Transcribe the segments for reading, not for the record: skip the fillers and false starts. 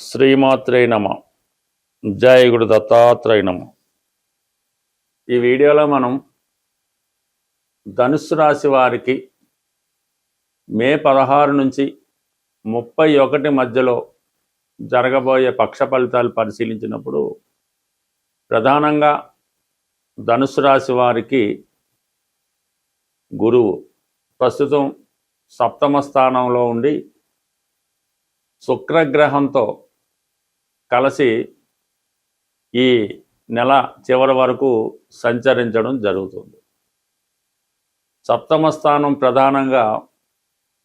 శ్రీమాత్రే నమ. జై గురు దత్తాత్రేయ నమ. ఈ వీడియోలో మనం ధనుస్సు రాశి వారికి మే 16 నుంచి 31 మధ్యలో జరగబోయే పక్ష ఫలితాలు పరిశీలించినప్పుడు ప్రధానంగా ధనుస్సు రాశి వారికి గురువు ప్రస్తుతం 7వ స్థానంలో ఉండి శుక్రగ్రహంతో కలిసి ఈ నెల చివరి వరకు సంచరించడం జరుగుతుంది. 7వ స్థానం ప్రధానంగా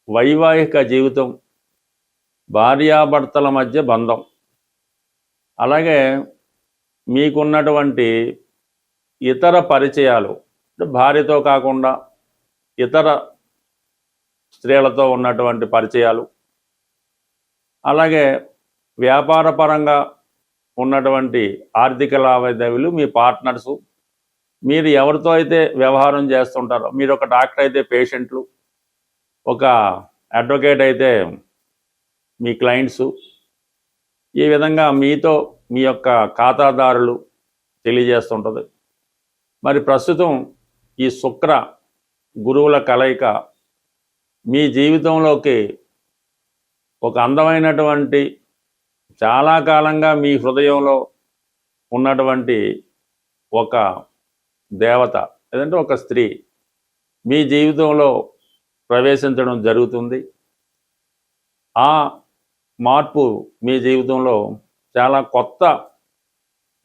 వైవాహిక జీవితం, భార్యాభర్తల మధ్య బంధం, అలాగే మీకున్నటువంటి ఇతర పరిచయాలు, భార్యతో కాకుండా ఇతర స్త్రీలతో ఉన్నటువంటి పరిచయాలు, అలాగే వ్యాపారపరంగా ఉన్నటువంటి ఆర్థిక లావాదేవీలు, మీ పార్ట్నర్సు, మీరు ఎవరితో అయితే వ్యవహారం చేస్తుంటారో, మీరు ఒక డాక్టర్ అయితే పేషెంట్లు, ఒక అడ్వకేట్ అయితే మీ క్లయింట్సు, ఈ విధంగా మీతో మీ యొక్క ఖాతాదారులు తెలియజేస్తుంటుంది. మరి ప్రస్తుతం ఈ శుక్ర గురువుల కలయిక మీ జీవితంలోకి ఒక అందమైనటువంటి, చాలా కాలంగా మీ హృదయంలో ఉన్నటువంటి ఒక దేవత, లేదంటే ఒక స్త్రీ మీ జీవితంలో ప్రవేశించడం జరుగుతుంది. ఆ మార్పు మీ జీవితంలో చాలా కొత్త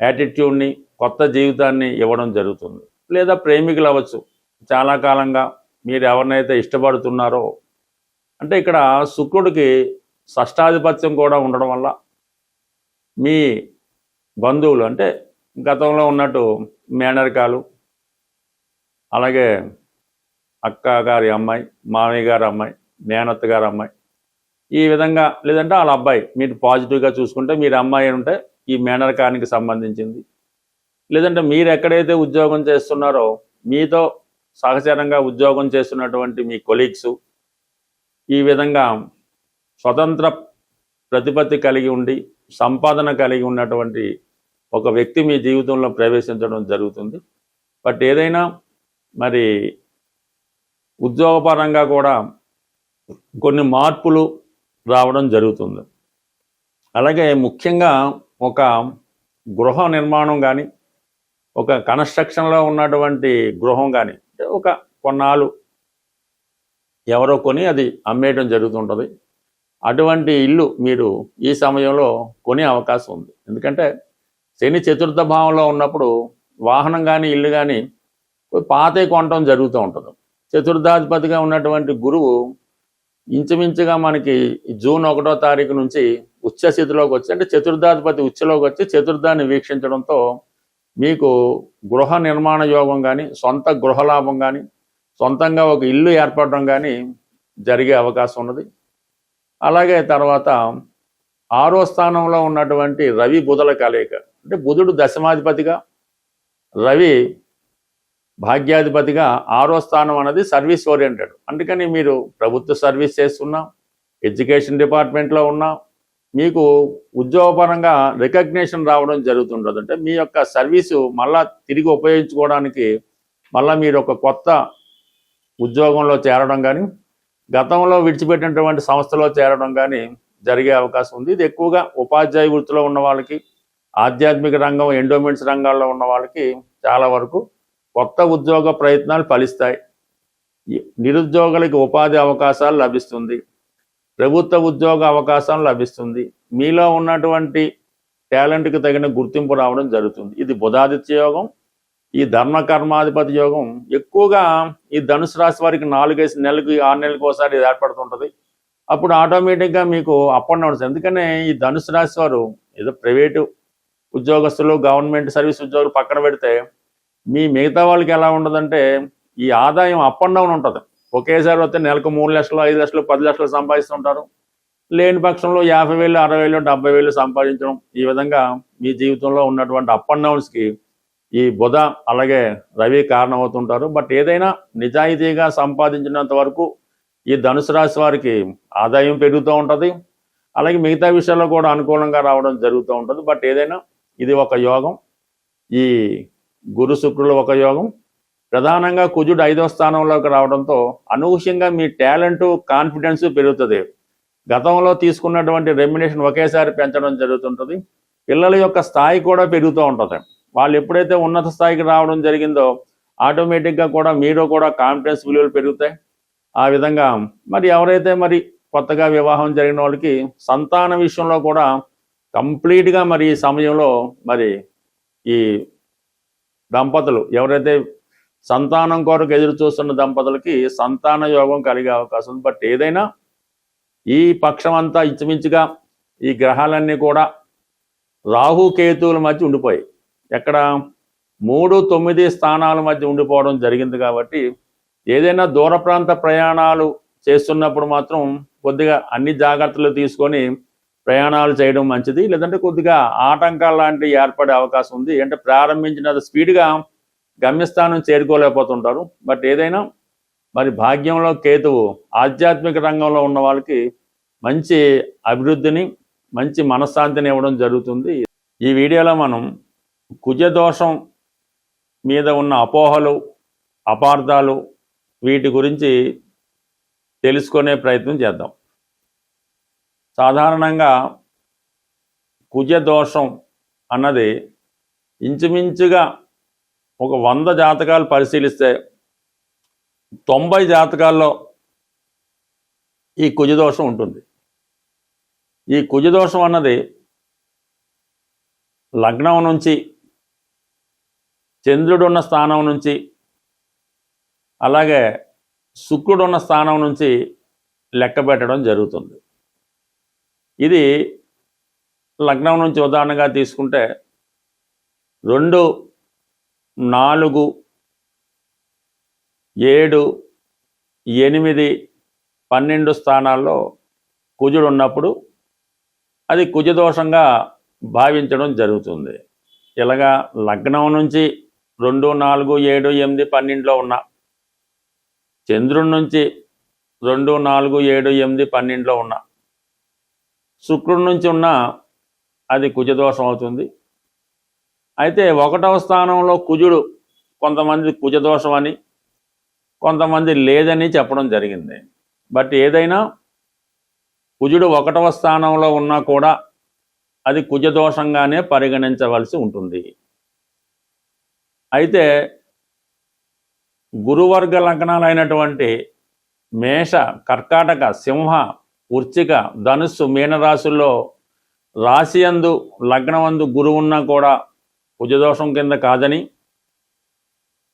యాటిట్యూడ్ని, కొత్త జీవితాన్ని ఇవ్వడం జరుగుతుంది. లేదా ప్రేమికులు అవ్వచ్చు, చాలా కాలంగా మీరు ఎవరినైతే ఇష్టపడుతున్నారో, అంటే ఇక్కడ శుక్రుడికి షష్టాధిపత్యం కూడా ఉండడం వల్ల మీ బంధువులు, అంటే గతంలో ఉన్నట్టు మేనరికాలు, అలాగే అక్క గారి అమ్మాయి, మామయ్య గారి అమ్మాయి, మేనత్త గారి అమ్మాయి, ఈ విధంగా, లేదంటే వాళ్ళ అబ్బాయి, మీరు పాజిటివ్గా చూసుకుంటే మీరు అమ్మాయి ఉంటే ఈ మేనరికానికి సంబంధించింది, లేదంటే మీరు ఎక్కడైతే ఉద్యోగం చేస్తున్నారో మీతో సహచరంగా ఉద్యోగం చేస్తున్నటువంటి మీ కొలీగ్సు, ఈ విధంగా స్వతంత్ర ప్రతిపత్తి కలిగి ఉండి సంపాదన కలిగి ఉన్నటువంటి ఒక వ్యక్తి మీ జీవితంలో ప్రవేశించడం జరుగుతుంది. బట్ ఏదైనా మరి ఉద్యోగపరంగా కూడా కొన్ని మార్పులు రావడం జరుగుతుంది. అలాగే ముఖ్యంగా ఒక గృహ నిర్మాణం కానీ, ఒక కన్స్ట్రక్షన్లో ఉన్నటువంటి గృహం కానీ, ఒక కొన్నాళ్ళు ఎవరో కొని అది అమ్మేయడం జరుగుతుంటుంది. అటువంటి ఇల్లు మీరు ఈ సమయంలో కొనే అవకాశం ఉంది. ఎందుకంటే శని 4వ భావంలో ఉన్నప్పుడు వాహనం కానీ ఇల్లు కానీ పాతే కొనటం జరుగుతూ ఉంటుంది. 4ాధిపతిగా ఉన్నటువంటి గురువు ఇంచుమించుగా మనకి జూన్ 1వ తారీఖు నుంచి ఉచ్చస్థితిలోకి వచ్చి, అంటే 4ాధిపతి ఉచ్చలోకి వచ్చి 4ాన్ని వీక్షించడంతో మీకు గృహ నిర్మాణ యోగం కానీ, సొంత గృహలాభం కానీ, సొంతంగా ఒక ఇల్లు ఏర్పడడం కానీ జరిగే అవకాశం ఉన్నది. అలాగే తర్వాత 6వ స్థానంలో ఉన్నటువంటి రవి బుధల కలయిక, అంటే బుధుడు దశమాధిపతిగా, రవి భాగ్యాధిపతిగా 6వ స్థానం అనేది సర్వీస్ ఓరియంటెడ్. అందుకని మీరు ప్రభుత్వ సర్వీస్ చేస్తున్నా, ఎడ్యుకేషన్ డిపార్ట్మెంట్లో ఉన్నా, మీకు ఉద్యోగపరంగా రికగ్నిషన్ రావడం జరుగుతుంటుంది. అంటే మీ యొక్క సర్వీసు మళ్ళా తిరిగి ఉపయోగించుకోవడానికి మళ్ళీ మీరు ఒక కొత్త ఉద్యోగంలో చేరడం కానీ, గతంలో విడిచిపెట్టినటువంటి సంస్థలో చేరడం కానీ జరిగే అవకాశం ఉంది. ఇది ఎక్కువగా ఉపాధ్యాయ వృత్తిలో ఉన్న వాళ్ళకి, ఆధ్యాత్మిక రంగం, ఎండోమెంట్స్ రంగాల్లో ఉన్న వాళ్ళకి చాలా వరకు కొత్త ఉద్యోగ ప్రయత్నాలు ఫలిస్తాయి. నిరుద్యోగులకి ఉపాధి అవకాశాలు లభిస్తుంది, ప్రభుత్వ ఉద్యోగ అవకాశాలు లభిస్తుంది, మీలో ఉన్నటువంటి టాలెంట్కి తగిన గుర్తింపు రావడం జరుగుతుంది. ఇది బుధాదిత్య యోగం. ఈ ధర్మకర్మాధిపతి యోగం ఎక్కువగా ఈ ధనుసు రాశి వారికి 4 నెలలకు 6 నెలలకు ఒకసారి ఏర్పడుతుంటుంది. అప్పుడు ఆటోమేటిక్గా మీకు అప్ అండ్ డౌన్స్. ఎందుకనే ఈ ధనుసు రాశి వారు ఏదో ప్రైవేటు ఉద్యోగస్తులు, గవర్నమెంట్ సర్వీస్ ఉద్యోగులు పక్కన పెడితే, మీ మిగతా వాళ్ళకి ఎలా ఉండదంటే ఈ ఆదాయం అప్ అండ్ డౌన్ ఉంటుంది. ఒకేసారి వస్తే నెలకు 3 లక్షలు, 5 లక్షలు, 10 లక్షలు సంపాదిస్తుంటారు. లేని పక్షంలో 50,000, 60,000, 70,000 సంపాదించడం, ఈ విధంగా మీ జీవితంలో ఉన్నటువంటి అప్ అండ్ డౌన్స్కి ఈ బుధ అలాగే రవి కారణమవుతుంటారు. బట్ ఏదైనా నిజాయితీగా సంపాదించినంత వరకు ఈ ధనుసు రాశి వారికి ఆదాయం పెరుగుతూ ఉంటుంది. అలాగే మిగతా విషయాల్లో కూడా అనుకూలంగా రావడం జరుగుతూ ఉంటుంది. బట్ ఏదైనా ఇది ఒక యోగం. ఈ గురు శుక్రులు ఒక యోగం. ప్రధానంగా కుజుడు 5వ స్థానంలోకి రావడంతో అనూహ్యంగా మీ టాలెంట్, కాన్ఫిడెన్స్ పెరుగుతుంది. గతంలో తీసుకున్నటువంటి రెమ్యునేషన్ ఒకేసారి పెంచడం జరుగుతుంటుంది. పిల్లల యొక్క స్థాయి కూడా పెరుగుతూ ఉంటుంది. వాళ్ళు ఎప్పుడైతే ఉన్నత స్థాయికి రావడం జరిగిందో ఆటోమేటిక్గా కూడా మీరు కూడా కాన్ఫిడెన్స్ విలువలు పెరుగుతాయి. ఆ విధంగా మరి ఎవరైతే మరి కొత్తగా వివాహం జరిగిన వాళ్ళకి సంతాన విషయంలో కూడా కంప్లీట్గా మరి ఈ సమయంలో మరి ఈ దంపతులు ఎవరైతే సంతానం కొరకు ఎదురు చూస్తున్న దంపతులకి సంతాన యోగం కలిగే అవకాశం ఉంది. బట్ ఏదైనా ఈ పక్షం అంతా ఇంచుమించుగా ఈ గ్రహాలన్నీ కూడా రాహుకేతువుల మధ్య ఉండిపోయి ఎక్కడ 3, 9 స్థానాల మధ్య ఉండిపోవడం జరిగింది. కాబట్టి ఏదైనా దూర ప్రాంత ప్రయాణాలు చేస్తున్నప్పుడు మాత్రం కొద్దిగా అన్ని జాగ్రత్తలు తీసుకొని ప్రయాణాలు చేయడం మంచిది. లేదంటే కొద్దిగా ఆటంకాలు లాంటివి ఏర్పడే అవకాశం ఉంది. అంటే ప్రారంభించిన స్పీడ్గా గమ్యస్థానం చేరుకోలేకపోతుంటారు. బట్ ఏదైనా మరి భాగ్యంలో కేతువు ఆధ్యాత్మిక రంగంలో ఉన్న వాళ్ళకి మంచి అభివృద్ధిని, మంచి మనశ్శాంతిని ఇవ్వడం జరుగుతుంది. ఈ వీడియోలో మనం కుజదోషం మీద ఉన్న అపోహలు, అపార్థాలు వీటి గురించి తెలుసుకునే ప్రయత్నం చేద్దాం. సాధారణంగా కుజదోషం అన్నది ఇంచుమించుగా ఒక 100 జాతకాలు పరిశీలిస్తే 90 జాతకాల్లో ఈ కుజదోషం ఉంటుంది. ఈ కుజదోషం అన్నది లగ్నం నుంచి, చంద్రుడున్న స్థానం నుంచి, అలాగే శుక్రుడున్న స్థానం నుంచి లెక్క పెట్టడం జరుగుతుంది. ఇది లగ్నం నుంచి ఉదాహరణగా తీసుకుంటే 2, 4, 7, 8, 12 స్థానాల్లో కుజుడు ఉన్నప్పుడు అది కుజదోషంగా భావించడం జరుగుతుంది. ఇలాగా లగ్నం నుంచి 2, 4, 7, 8, 12లో ఉన్న, చంద్రుడి నుంచి 2, 4, 7, 8, 12లో ఉన్న, శుక్రుడి నుంచి ఉన్న అది కుజదోషం అవుతుంది. అయితే 1వ స్థానంలో కుజుడు కొంతమంది కుజదోషం అని, కొంతమంది లేదని చెప్పడం జరిగింది. బట్ ఏదైనా కుజుడు 1వ స్థానంలో ఉన్నా కూడా అది కుజదోషంగానే పరిగణించవలసి ఉంటుంది. అయితే గురువర్గ లగ్నాలైనటువంటి మేష, కర్కాటక, సింహ, వృశ్చిక, ధనుస్సు, మీనరాశుల్లో రాశియందు లగ్నమందు గురువు ఉన్నా కూడా కుజదోషం కింద కాదని,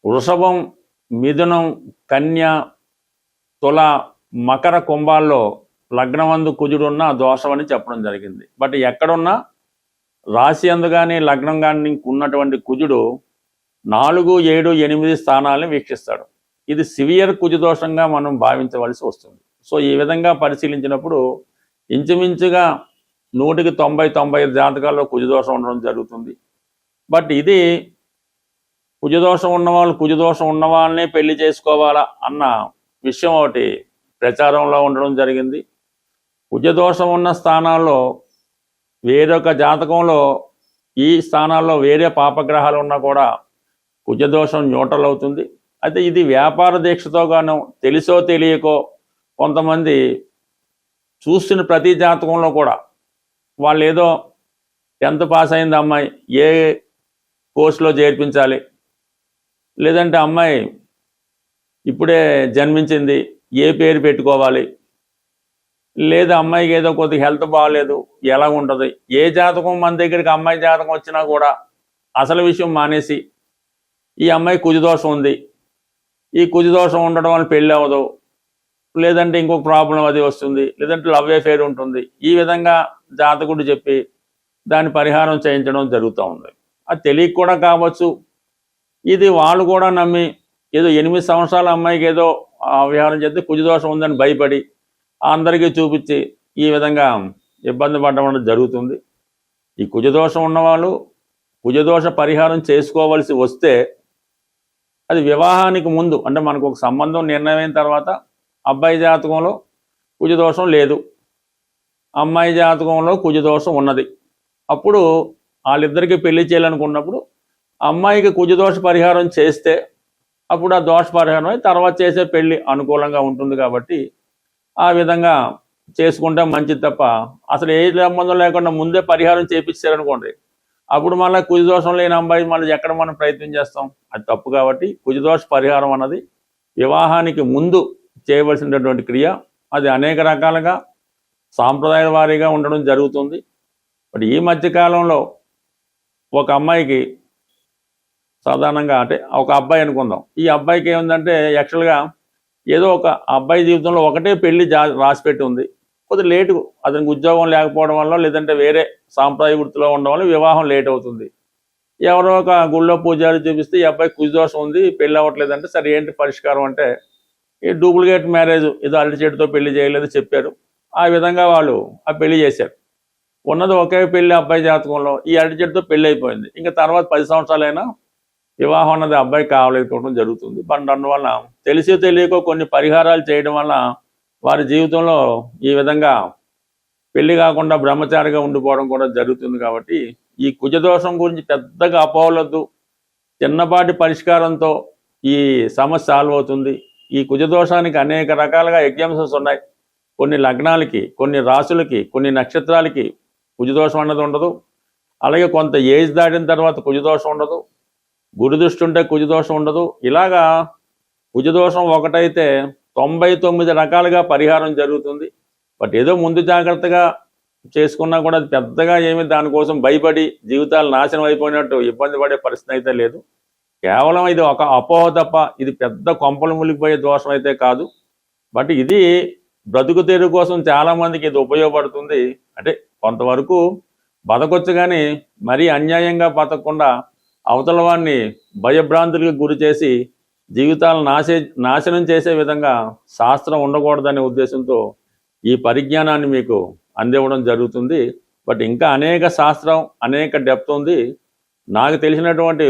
వృషభం, మిథునం, కన్య, తుల, మకర, కుంభాల్లో లగ్నమందు కుజుడున్న దోషం అని చెప్పడం జరిగింది. బట్ ఎక్కడున్నా రాశి అందు కానీ లగ్నం కానీ ఉన్నటువంటి కుజుడు 4, 7, 8 స్థానాలను వీక్షిస్తాడు. ఇది సివియర్ కుజదోషంగా మనం భావించవలసి వస్తుంది. సో ఈ విధంగా పరిశీలించినప్పుడు ఇంచుమించుగా 100కి 90, 95 జాతకాల్లో కుజదోషం ఉండడం జరుగుతుంది. బట్ ఇది కుజదోషం ఉన్నవాళ్ళు కుజదోషం ఉన్న వాళ్ళనే పెళ్లి చేసుకోవాలా అన్న విషయం ఒకటి ప్రచారంలో ఉండడం జరిగింది. కుజదోషం ఉన్న స్థానాల్లో వేరొక జాతకంలో ఈ స్థానాల్లో వేరే పాపగ్రహాలు ఉన్నా కూడా కుజదోషం న్యూట్రల్ అవుతుంది. అయితే ఇది వ్యాపార దీక్షతో గాను తెలిసో తెలియకో కొంతమంది చూస్తున్న ప్రతి జాతకంలో కూడా వాళ్ళు ఏదో 10th పాస్ అయింది అమ్మాయి, ఏ కోర్సులో చేర్పించాలి, లేదంటే అమ్మాయి ఇప్పుడే జన్మించింది, ఏ పేరు పెట్టుకోవాలి, లేదా అమ్మాయికి ఏదో కొద్దిగా హెల్త్ బాగాలేదు, ఎలా ఉంటుంది, ఏ జాతకం మన దగ్గరికి అమ్మాయి జాతకం వచ్చినా కూడా అసలు విషయం మానేసి ఈ అమ్మాయి కుజదోషం ఉంది, ఈ కుజదోషం ఉండడం వల్ల పెళ్ళి అవ్వదు, లేదంటే ఇంకొక ప్రాబ్లం అది వస్తుంది, లేదంటే లవ్ అఫేర్ ఉంటుంది, ఈ విధంగా జాతకుడు చెప్పి దాని పరిహారం చేయించడం జరుగుతూ ఉంది. అది తెలియక కూడా కావచ్చు. ఇది వాళ్ళు కూడా నమ్మి ఏదో 8 సంవత్సరాల అమ్మాయికి ఏదో వ్యవహారం చేస్తే కుజదోషం ఉందని భయపడి అందరికీ చూపించి ఈ విధంగా ఇబ్బంది పడడం జరుగుతుంది. ఈ కుజదోషం ఉన్నవాళ్ళు కుజదోష పరిహారం చేసుకోవలసి వస్తే అది వివాహానికి ముందు, అంటే మనకు ఒక సంబంధం నిర్ణయమైన తర్వాత అబ్బాయి జాతకంలో కుజదోషం లేదు, అమ్మాయి జాతకంలో కుజదోషం ఉన్నది. అప్పుడు వాళ్ళిద్దరికీ పెళ్లి చేయాలనుకున్నప్పుడు అమ్మాయికి కుజదోష పరిహారం చేస్తే అప్పుడు ఆ దోష పరిహారం అయి తర్వాత చేసే పెళ్లి అనుకూలంగా ఉంటుంది. కాబట్టి ఆ విధంగా చేసుకుంటే మంచిది తప్ప అసలు ఏ సంబంధం లేకుండా ముందే పరిహారం చేయించారనుకోండి, అప్పుడు మళ్ళీ కుజదోషం లేని అమ్మాయి మళ్ళీ ఎక్కడ మనం ప్రయత్నం చేస్తాం, అది తప్పు. కాబట్టి కుజదోష పరిహారం అన్నది వివాహానికి ముందు చేయవలసినటువంటి క్రియ. అది అనేక రకాలుగా సాంప్రదాయ వారీగా ఉండడం జరుగుతుంది. బట్ ఈ మధ్యకాలంలో ఒక అమ్మాయికి సాధారణంగా అంటే ఒక అబ్బాయి అనుకుందాం, ఈ అబ్బాయికి ఏముందంటే యాక్చువల్గా ఏదో ఒక అబ్బాయి జీవితంలో ఒకటే పెళ్లి రాసిపెట్టి ఉంది. కొద్దిగా లేటు, అతనికి ఉద్యోగం లేకపోవడం వల్ల లేదంటే వేరే సాంప్రదాయ వృత్తిలో ఉండడం వల్ల వివాహం లేట్ అవుతుంది. ఎవరో ఒక గుళ్ళో పూజారి చూపిస్తే ఈ అబ్బాయి కుజదోషం ఉంది, పెళ్ళి అవ్వట్లేదంటే సరే ఏంటి పరిష్కారం అంటే ఈ డూప్లికేట్ మ్యారేజ్ ఏదో అరటి చెట్టుతో పెళ్లి చేయలేదు చెప్పారు. ఆ విధంగా వాళ్ళు ఆ పెళ్లి చేశారు. ఉన్నది ఒకే పెళ్లి అబ్బాయి జాతకంలో, ఈ అరటి చెట్టుతో పెళ్లి అయిపోయింది. ఇంకా తర్వాత 10 సంవత్సరాలైనా వివాహం అన్నది అబ్బాయి కావలేకపోవడం జరుగుతుంది. బట్ అందువల్ల తెలిసి తెలియకో కొన్ని పరిహారాలు చేయడం వల్ల వారి జీవితంలో ఈ విధంగా పెళ్లి కాకుండా బ్రహ్మచారిగా ఉండిపోవడం కూడా జరుగుతుంది. కాబట్టి ఈ కుజదోషం గురించి పెద్దగా అపోవలొద్దు. చిన్నపాటి పరిష్కారంతో ఈ సమస్య సాల్వ్ అవుతుంది. ఈ కుజదోషానికి అనేక రకాలుగా ఎగ్జామ్షన్స్ ఉన్నాయి. కొన్ని లగ్నాలకి, కొన్ని రాశులకి, కొన్ని నక్షత్రాలకి కుజదోషం అన్నది ఉండదు. అలాగే కొంత ఏజ్ దాటిన తర్వాత కుజదోషం ఉండదు. గురు దృష్టి ఉంటే కుజదోషం ఉండదు. ఇలాగా కుజదోషం ఒకటైతే 99 రకాలుగా పరిహారం జరుగుతుంది. బట్ ఏదో ముందు జాగ్రత్తగా చేసుకున్నా కూడా అది పెద్దగా ఏమి దానికోసం భయపడి జీవితాలు నాశనం అయిపోయినట్టు ఇబ్బంది పడే పరిస్థితి అయితే లేదు. కేవలం ఇది ఒక అపోహ తప్ప ఇది పెద్ద కొంపలు మునిగిపోయే దోషం అయితే కాదు. బట్ ఇది బ్రతుకు తెరువు కోసం చాలామందికి ఇది ఉపయోగపడుతుంది. అంటే కొంతవరకు బతకొచ్చు, కానీ మరీ అన్యాయంగా బతకకుండా అవతల వాడిని భయభ్రాంతులకు గురి చేసి జీవితాలను నాశనం చేసే విధంగా శాస్త్రం ఉండకూడదనే ఉద్దేశంతో ఈ పరిజ్ఞానాన్ని మీకు అందివ్వడం జరుగుతుంది. బట్ ఇంకా అనేక శాస్త్రం, అనేక డెప్త్ ఉంది. నాకు తెలిసినటువంటి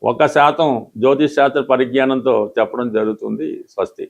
1% జ్యోతిష్ శాస్త్ర పరిజ్ఞానంతో చెప్పడం జరుగుతుంది. స్వస్తి.